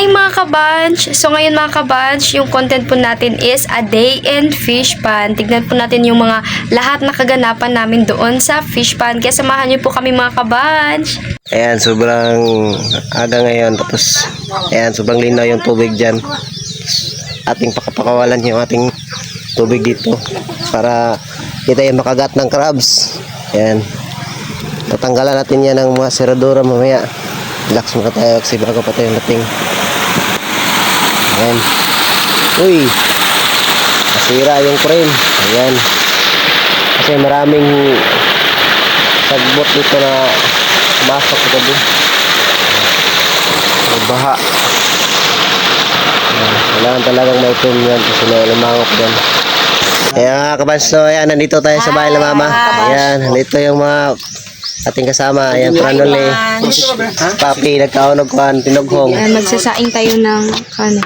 Hi mga kabanch! So ngayon mga kabanch, yung content po natin is a day in fish pan. Tignan po natin yung mga lahat na kaganapan namin doon sa fish pan. Kaya samahan niyo po kami mga kabanch. Ayan, sobrang aga ngayon. Tapos, ayan, sobrang linaw yung tubig dyan. Ating pakapakawalan yung ating tubig dito. Para kita yung makagat ng crabs. Ayan. Tatanggalan natin yan ng mga seradura mamaya. Relax muna tayo kasi bago pa tayong dating. Ayan. Uy! Nasira yung frame. Ayan. Kasi maraming sagbot dito na pumasok sa gabi. May baha. Ayan. Kailangan talagang may tune yan kasi may lumangok dyan. Ayan mga kabanso. Ayan, nandito tayo sa bahay ng mama. Ayan, nandito yung mga ating kasama. Ayan, Pranole. Papi, nagkaunog kan, tinughong. Magsasaing tayo ng kanin.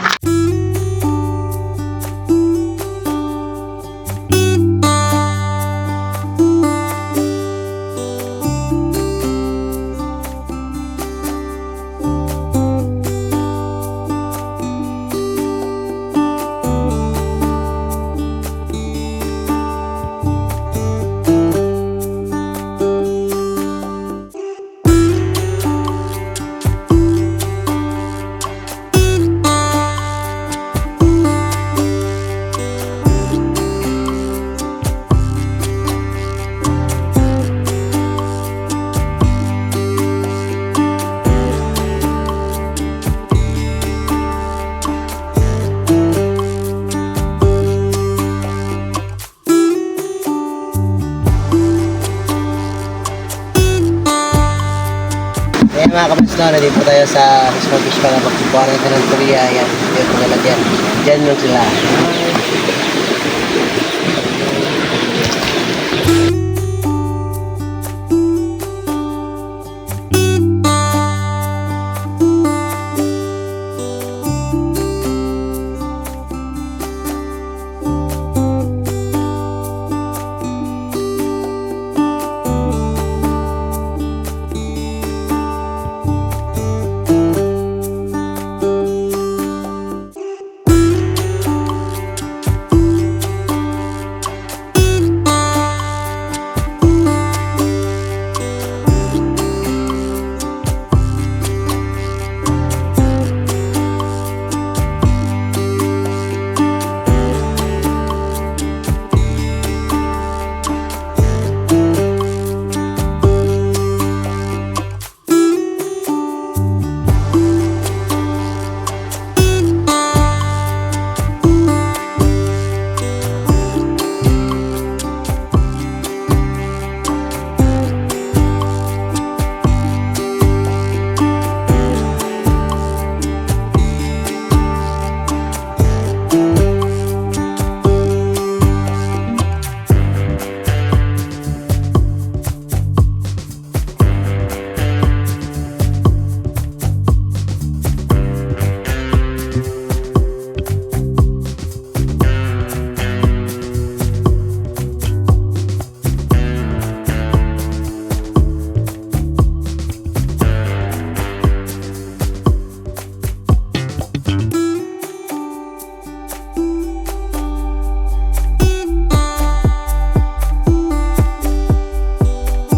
Ayan mga kabanso, nandito tayo sa Small Fish para magkukuha natin ng Korea. Ayan, yung pangalagyan. Diyan lang sila.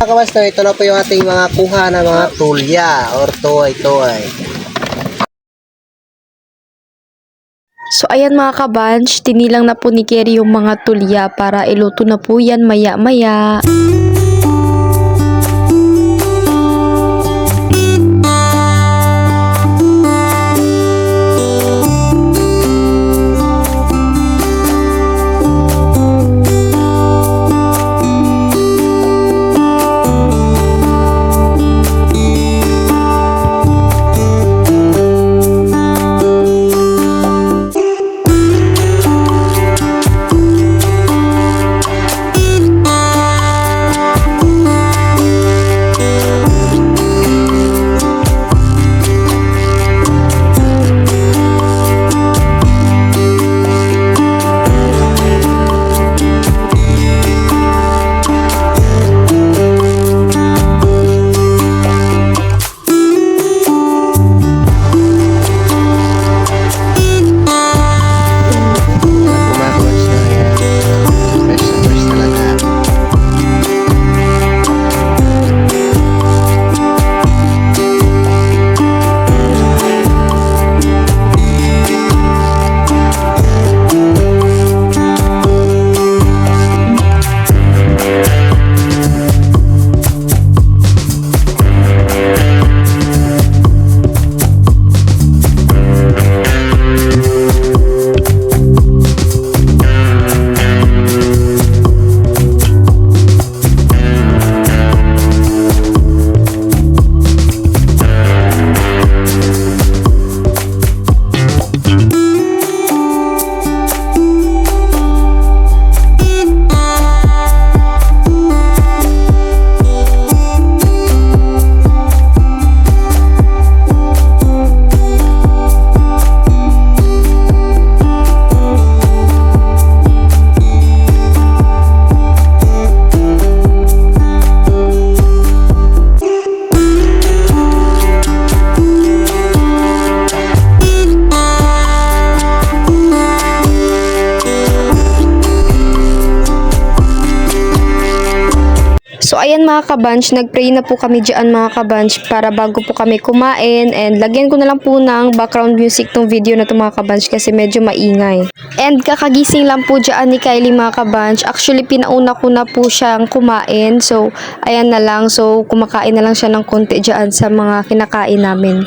Mga kabanso, ito na po yung ating mga kuha na mga tulya or toy. So ayan mga kabanch, tinilang na po ni Kerry yung mga tulya para iluto na po yan maya-maya. ayan mga kabanch, nagpray na po kami dyan mga kabanch para bago po kami kumain, and lagyan ko na lang po ng background music tong video na to mga kabanch kasi medyo maingay. And kakagising lang po dyan ni Kylie mga kabanch. Actually pinauna ko na po siyang kumain, so ayan na lang, so kumakain na lang siya ng konti dyan sa mga kinakain namin.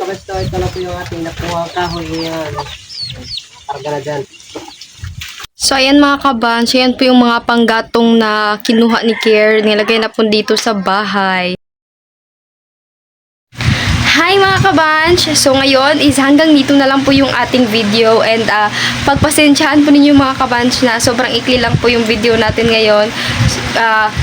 Basta ito na po yung ating nakuha kahoy ngayon. Karga na dyan. So ayan mga kabanch, ayan po yung mga panggatong na kinuha ni Kier, nilagay na po dito sa bahay. Hi mga kabanch! So ngayon is hanggang dito na lang po yung ating video, and pagpasensyahan po ninyo mga kabanch na sobrang ikli lang po yung video natin ngayon.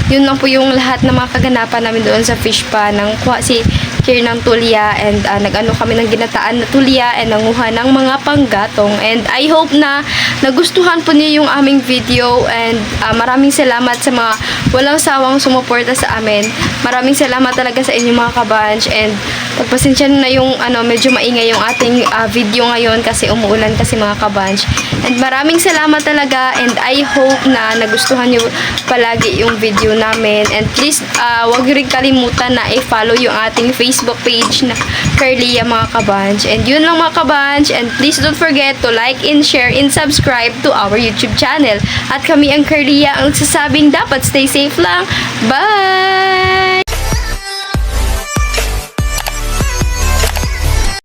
Yun lang po yung lahat ng mga kaganapan namin doon sa fish pan. Nang kuha si Kier ng tulya, and nag-ano kami ng ginataan na tulya, and nanguha ng mga panggatong. And I hope na nagustuhan po niyo yung aming video, and maraming salamat sa mga walang sawang sumuporta sa amin. Maraming salamat talaga sa inyo mga kabanch, and pagpasensya na yung medyo maingay yung ating video ngayon kasi umuulan kasi mga kabanch. And maraming salamat talaga, and I hope na nagustuhan niyo palagi yung video namin. And please, wag niyo rin kalimutan na i-follow yung ating Facebook page na Carlia mga kabanch. And yun lang mga kabanch, and please don't forget to like and share and subscribe to our YouTube channel. At kami ang Carlia ang nagsasabing dapat stay safe lang. Bye!